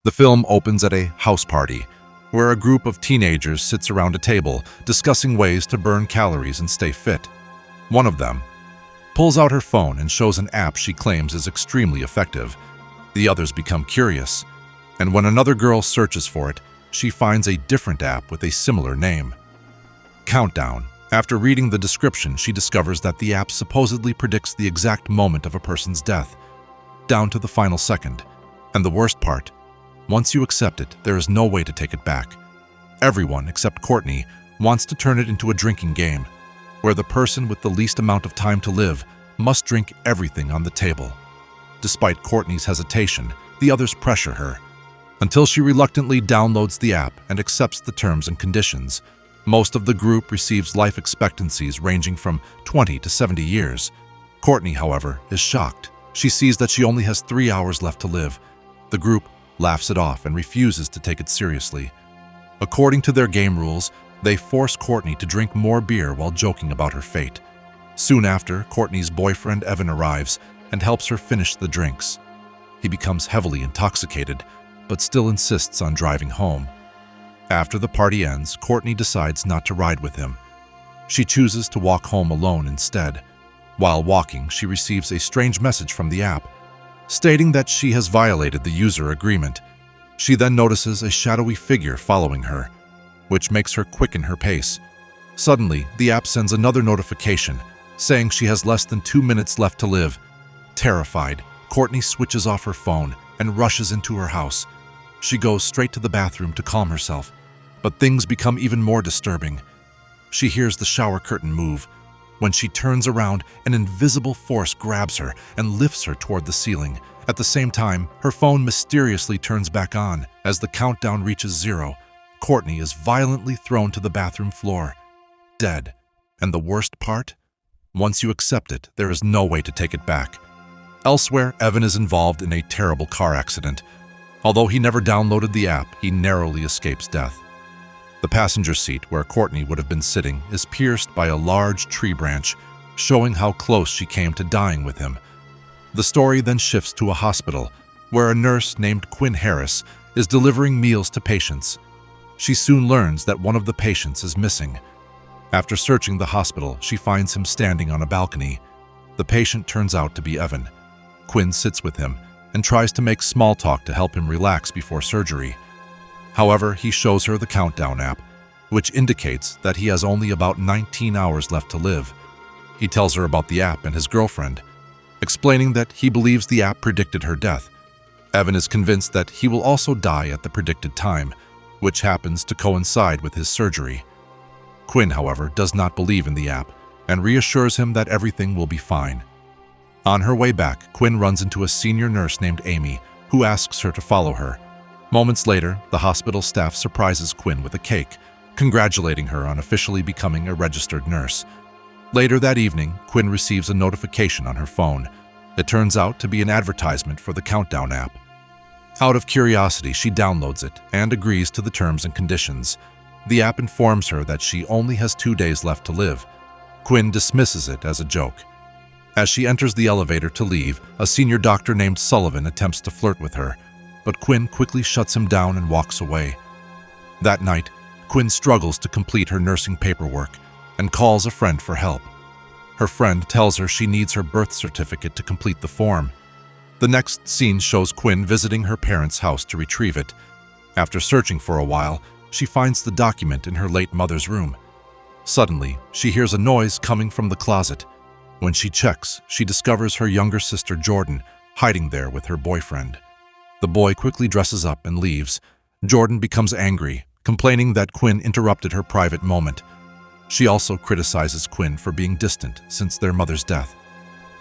The film opens at a house party, where a group of teenagers sits around a table discussing ways to burn calories and stay fit. One of them pulls out her phone and shows an app she claims is extremely effective. The others become curious, and when another girl searches for it, she finds a different app with a similar name. Countdown. After reading the description, she discovers that the app supposedly predicts the exact moment of a person's death, down to the final second. And the worst part, once you accept it, there is no way to take it back. Everyone, except Courtney, wants to turn it into a drinking game, where the person with the least amount of time to live must drink everything on the table. Despite Courtney's hesitation, the others pressure her, until she reluctantly downloads the app and accepts the terms and conditions. Most of the group receives life expectancies ranging from 20 to 70 years. Courtney, however, is shocked. She sees that she only has 3 hours left to live. The group laughs it off and refuses to take it seriously. According to their game rules, they force Courtney to drink more beer while joking about her fate. Soon after, Courtney's boyfriend Evan arrives and helps her finish the drinks. He becomes heavily intoxicated, but still insists on driving home. After the party ends, Courtney decides not to ride with him. She chooses to walk home alone instead. While walking, she receives a strange message from the app, stating that she has violated the user agreement. She then notices a shadowy figure following her, which makes her quicken her pace. Suddenly, the app sends another notification, saying she has less than 2 minutes left to live. Terrified, Courtney switches off her phone and rushes into her house. She goes straight to the bathroom to calm herself, but things become even more disturbing. She hears the shower curtain move. When she turns around, an invisible force grabs her and lifts her toward the ceiling. At the same time, her phone mysteriously turns back on. As the countdown reaches 0, Courtney is violently thrown to the bathroom floor, dead. And the worst part? Once you accept it, there is no way to take it back. Elsewhere, Evan is involved in a terrible car accident. Although he never downloaded the app, he narrowly escapes death. The passenger seat, where Courtney would have been sitting, is pierced by a large tree branch, showing how close she came to dying with him. The story then shifts to a hospital, where a nurse named Quinn Harris is delivering meals to patients. She soon learns that one of the patients is missing. After searching the hospital, she finds him standing on a balcony. The patient turns out to be Evan. Quinn sits with him and tries to make small talk to help him relax before surgery. However, he shows her the countdown app, which indicates that he has only about 19 hours left to live. He tells her about the app and his girlfriend, explaining that he believes the app predicted her death. Evan is convinced that he will also die at the predicted time, which happens to coincide with his surgery. Quinn, however, does not believe in the app and reassures him that everything will be fine. On her way back, Quinn runs into a senior nurse named Amy, who asks her to follow her. Moments later, the hospital staff surprises Quinn with a cake, congratulating her on officially becoming a registered nurse. Later that evening, Quinn receives a notification on her phone. It turns out to be an advertisement for the Countdown app. Out of curiosity, she downloads it and agrees to the terms and conditions. The app informs her that she only has 2 days left to live. Quinn dismisses it as a joke. As she enters the elevator to leave, a senior doctor named Sullivan attempts to flirt with her, but Quinn quickly shuts him down and walks away. That night, Quinn struggles to complete her nursing paperwork and calls a friend for help. Her friend tells her she needs her birth certificate to complete the form. The next scene shows Quinn visiting her parents' house to retrieve it. After searching for a while, she finds the document in her late mother's room. Suddenly, she hears a noise coming from the closet. When she checks, she discovers her younger sister Jordan hiding there with her boyfriend. The boy quickly dresses up and leaves. Jordan becomes angry, complaining that Quinn interrupted her private moment. She also criticizes Quinn for being distant since their mother's death.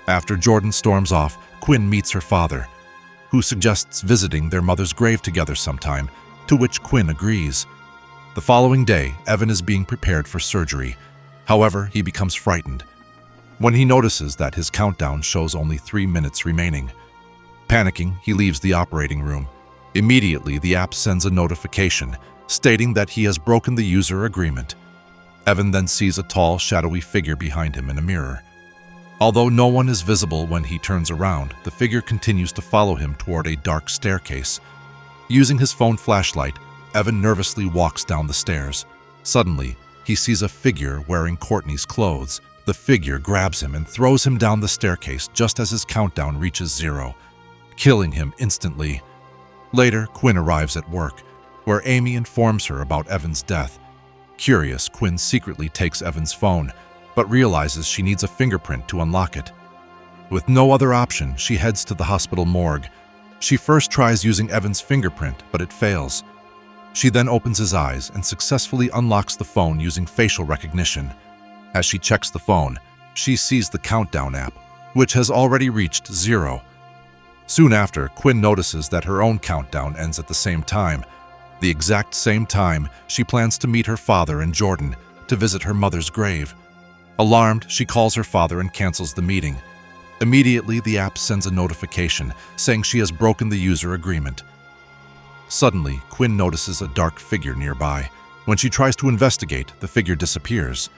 After Jordan storms off, Quinn meets her father, who suggests visiting their mother's grave together sometime, to which Quinn agrees. The following day, Evan is being prepared for surgery. However, he becomes frightened when he notices that his countdown shows only 3 minutes remaining. Panicking, he leaves the operating room. Immediately, the app sends a notification stating that he has broken the user agreement. Evan then sees a tall, shadowy figure behind him in a mirror. Although no one is visible when he turns around, the figure continues to follow him toward a dark staircase. Using his phone flashlight, Evan nervously walks down the stairs. Suddenly, he sees a figure wearing Courtney's clothes. The figure grabs him and throws him down the staircase just as his countdown reaches 0, killing him instantly. Later, Quinn arrives at work, where Amy informs her about Evan's death. Curious, Quinn secretly takes Evan's phone, but realizes she needs a fingerprint to unlock it. With no other option, she heads to the hospital morgue. She first tries using Evan's fingerprint, but it fails. She then opens his eyes and successfully unlocks the phone using facial recognition. As she checks the phone, she sees the countdown app, which has already reached 0. Soon after, Quinn notices that her own countdown ends at the same time. The exact same time, she plans to meet her father and Jordan to visit her mother's grave. Alarmed, she calls her father and cancels the meeting. Immediately, the app sends a notification saying she has broken the user agreement. Suddenly, Quinn notices a dark figure nearby. When she tries to investigate, the figure disappears.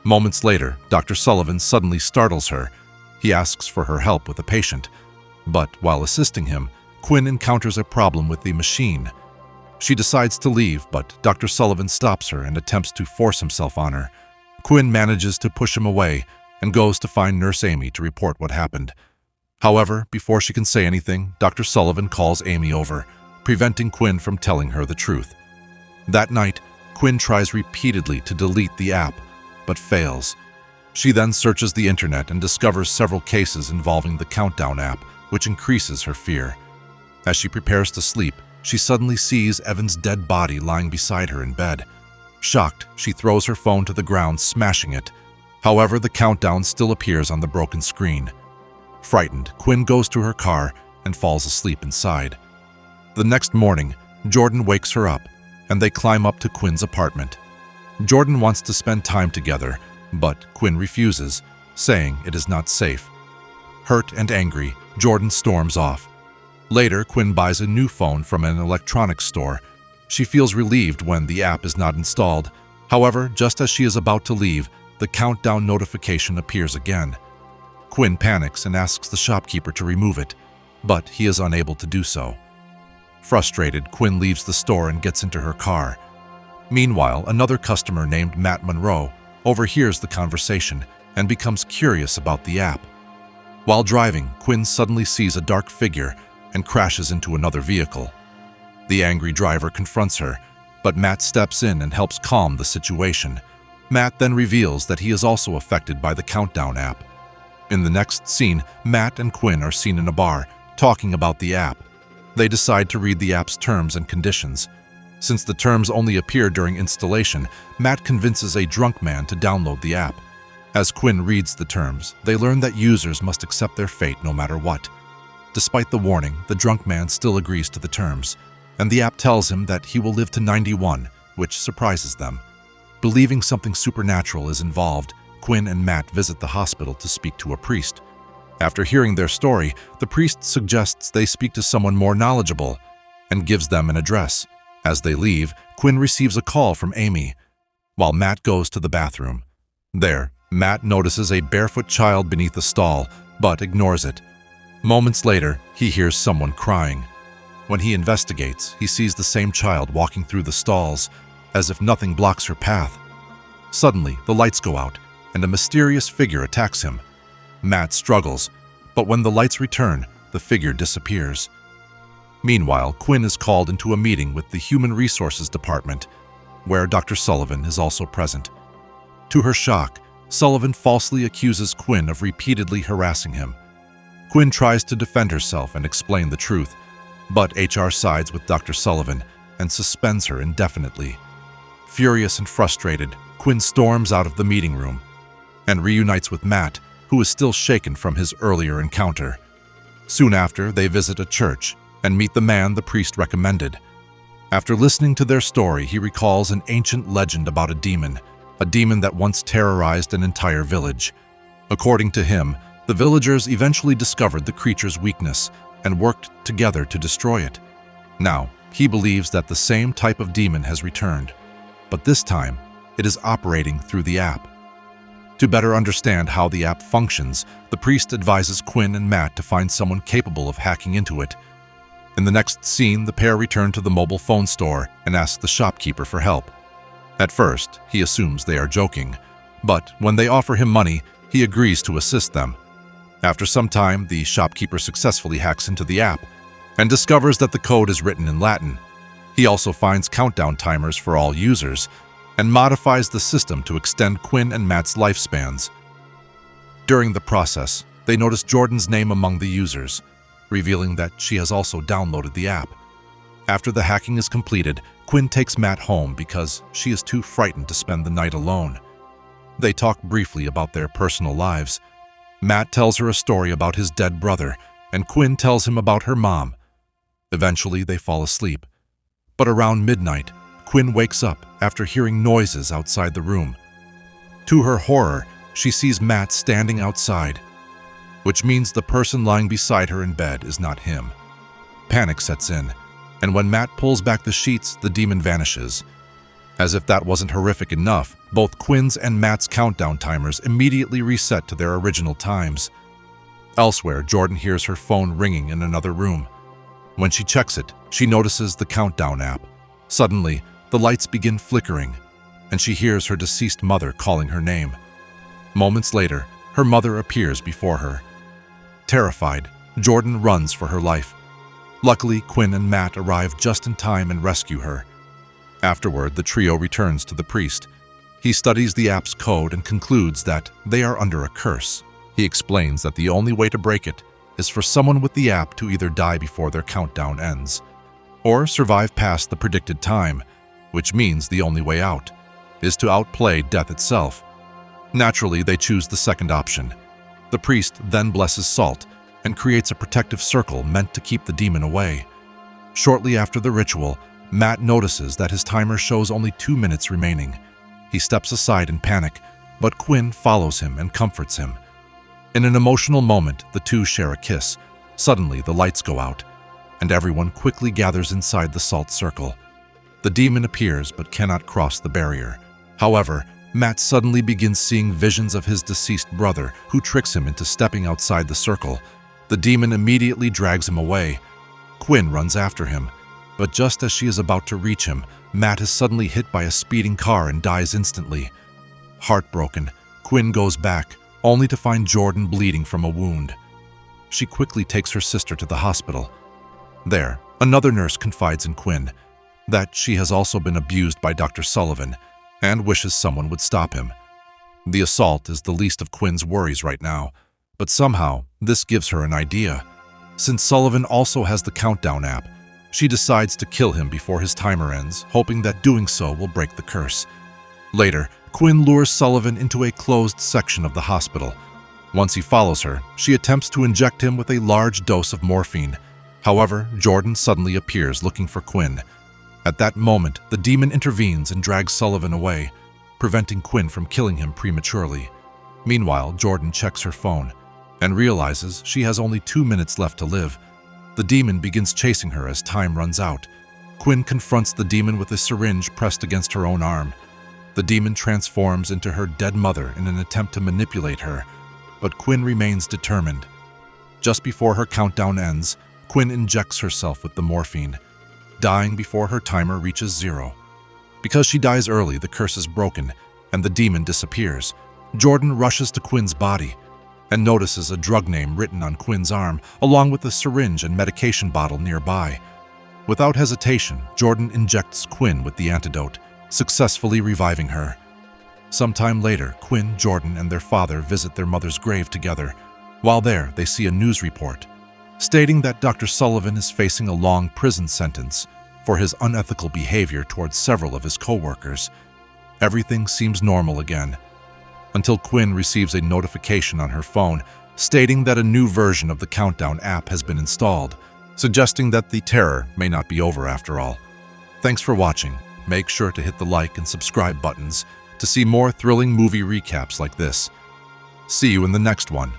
Moments later, Dr. Sullivan suddenly startles her. He asks for her help with a patient. But while assisting him, Quinn encounters a problem with the machine. She decides to leave, but Dr. Sullivan stops her and attempts to force himself on her. Quinn manages to push him away and goes to find Nurse Amy to report what happened. However, before she can say anything, Dr. Sullivan calls Amy over, preventing Quinn from telling her the truth. That night, Quinn tries repeatedly to delete the app, but fails. She then searches the internet and discovers several cases involving the Countdown app, which increases her fear. As she prepares to sleep, she suddenly sees Evan's dead body lying beside her in bed. Shocked, she throws her phone to the ground, smashing it. However, the countdown still appears on the broken screen. Frightened, Quinn goes to her car and falls asleep inside. The next morning, Jordan wakes her up, and they climb up to Quinn's apartment. Jordan wants to spend time together, but Quinn refuses, saying it is not safe. Hurt and angry, Jordan storms off. Later, Quinn buys a new phone from an electronics store. She feels relieved when the app is not installed. However, just as she is about to leave, the countdown notification appears again. Quinn panics and asks the shopkeeper to remove it, but he is unable to do so. Frustrated, Quinn leaves the store and gets into her car. Meanwhile, another customer named Matt Monroe overhears the conversation and becomes curious about the app. While driving, Quinn suddenly sees a dark figure and crashes into another vehicle. The angry driver confronts her, but Matt steps in and helps calm the situation. Matt then reveals that he is also affected by the Countdown app. In the next scene, Matt and Quinn are seen in a bar, talking about the app. They decide to read the app's terms and conditions. Since the terms only appear during installation, Matt convinces a drunk man to download the app. As Quinn reads the terms, they learn that users must accept their fate no matter what. Despite the warning, the drunk man still agrees to the terms, and the app tells him that he will live to 91, which surprises them. Believing something supernatural is involved, Quinn and Matt visit the hospital to speak to a priest. After hearing their story, the priest suggests they speak to someone more knowledgeable and gives them an address. As they leave, Quinn receives a call from Amy, while Matt goes to the bathroom. There, Matt notices a barefoot child beneath a stall, but ignores it. Moments later, he hears someone crying. When he investigates, he sees the same child walking through the stalls, as if nothing blocks her path. Suddenly, the lights go out, and a mysterious figure attacks him. Matt struggles, but when the lights return, the figure disappears. Meanwhile, Quinn is called into a meeting with the Human Resources Department, where Dr. Sullivan is also present. To her shock, Sullivan falsely accuses Quinn of repeatedly harassing him. Quinn tries to defend herself and explain the truth, but HR sides with Dr. Sullivan and suspends her indefinitely. Furious and frustrated, Quinn storms out of the meeting room and reunites with Matt, who is still shaken from his earlier encounter. Soon after, they visit a church and meet the man the priest recommended. After listening to their story, he recalls an ancient legend about a demon that once terrorized an entire village. According to him, the villagers eventually discovered the creature's weakness and worked together to destroy it. Now, he believes that the same type of demon has returned, but this time, it is operating through the app. To better understand how the app functions, the priest advises Quinn and Matt to find someone capable of hacking into it. In the next scene, the pair return to the mobile phone store and ask the shopkeeper for help. At first, he assumes they are joking, but when they offer him money, he agrees to assist them. After some time, the shopkeeper successfully hacks into the app and discovers that the code is written in Latin. He also finds countdown timers for all users and modifies the system to extend Quinn and Matt's lifespans. During the process, they notice Jordan's name among the users, revealing that she has also downloaded the app. After the hacking is completed, Quinn takes Matt home because she is too frightened to spend the night alone. They talk briefly about their personal lives. Matt tells her a story about his dead brother, and Quinn tells him about her mom. Eventually, they fall asleep. But around midnight, Quinn wakes up after hearing noises outside the room. To her horror, she sees Matt standing outside, which means the person lying beside her in bed is not him. Panic sets in, and when Matt pulls back the sheets, the demon vanishes. As if that wasn't horrific enough, both Quinn's and Matt's countdown timers immediately reset to their original times. Elsewhere, Jordan hears her phone ringing in another room. When she checks it, she notices the countdown app. Suddenly, the lights begin flickering, and she hears her deceased mother calling her name. Moments later, her mother appears before her. Terrified, Jordan runs for her life. Luckily, Quinn and Matt arrive just in time and rescue her. Afterward, the trio returns to the priest. He studies the app's code and concludes that they are under a curse. He explains that the only way to break it is for someone with the app to either die before their countdown ends, or survive past the predicted time, which means the only way out is to outplay death itself. Naturally, they choose the second option. The priest then blesses Salt and creates a protective circle meant to keep the demon away. Shortly after the ritual, Matt notices that his timer shows only 2 minutes remaining. He steps aside in panic, but Quinn follows him and comforts him. In an emotional moment, the two share a kiss. Suddenly, the lights go out, and everyone quickly gathers inside the Salt circle. The demon appears but cannot cross the barrier. However, Matt suddenly begins seeing visions of his deceased brother, who tricks him into stepping outside the circle. The demon immediately drags him away. Quinn runs after him, but just as she is about to reach him, Matt is suddenly hit by a speeding car and dies instantly. Heartbroken, Quinn goes back, only to find Jordan bleeding from a wound. She quickly takes her sister to the hospital. There, another nurse confides in Quinn that she has also been abused by Dr. Sullivan and wishes someone would stop him. The assault is the least of Quinn's worries right now, but somehow this gives her an idea. Since Sullivan also has the countdown app, she decides to kill him before his timer ends, hoping that doing so will break the curse. Later, Quinn lures Sullivan into a closed section of the hospital. Once he follows her, she attempts to inject him with a large dose of morphine. However, Jordan suddenly appears looking for Quinn. At that moment, the demon intervenes and drags Sullivan away, preventing Quinn from killing him prematurely. Meanwhile, Jordan checks her phone and realizes she has only 2 minutes left to live. The demon begins chasing her as time runs out. Quinn confronts the demon with a syringe pressed against her own arm. The demon transforms into her dead mother in an attempt to manipulate her, but Quinn remains determined. Just before her countdown ends, Quinn injects herself with the morphine, dying before her timer reaches 0. Because she dies early, the curse is broken, and the demon disappears. Jordan rushes to Quinn's body and notices a drug name written on Quinn's arm, along with a syringe and medication bottle nearby. Without hesitation, Jordan injects Quinn with the antidote, successfully reviving her. Sometime later, Quinn, Jordan, and their father visit their mother's grave together. While there, they see a news report stating that Dr. Sullivan is facing a long prison sentence for his unethical behavior towards several of his co-workers. Everything seems normal again, until Quinn receives a notification on her phone stating that a new version of the Countdown app has been installed, suggesting that the terror may not be over after all. Thanks for watching. Make sure to hit the like and subscribe buttons to see more thrilling movie recaps like this. See you in the next one.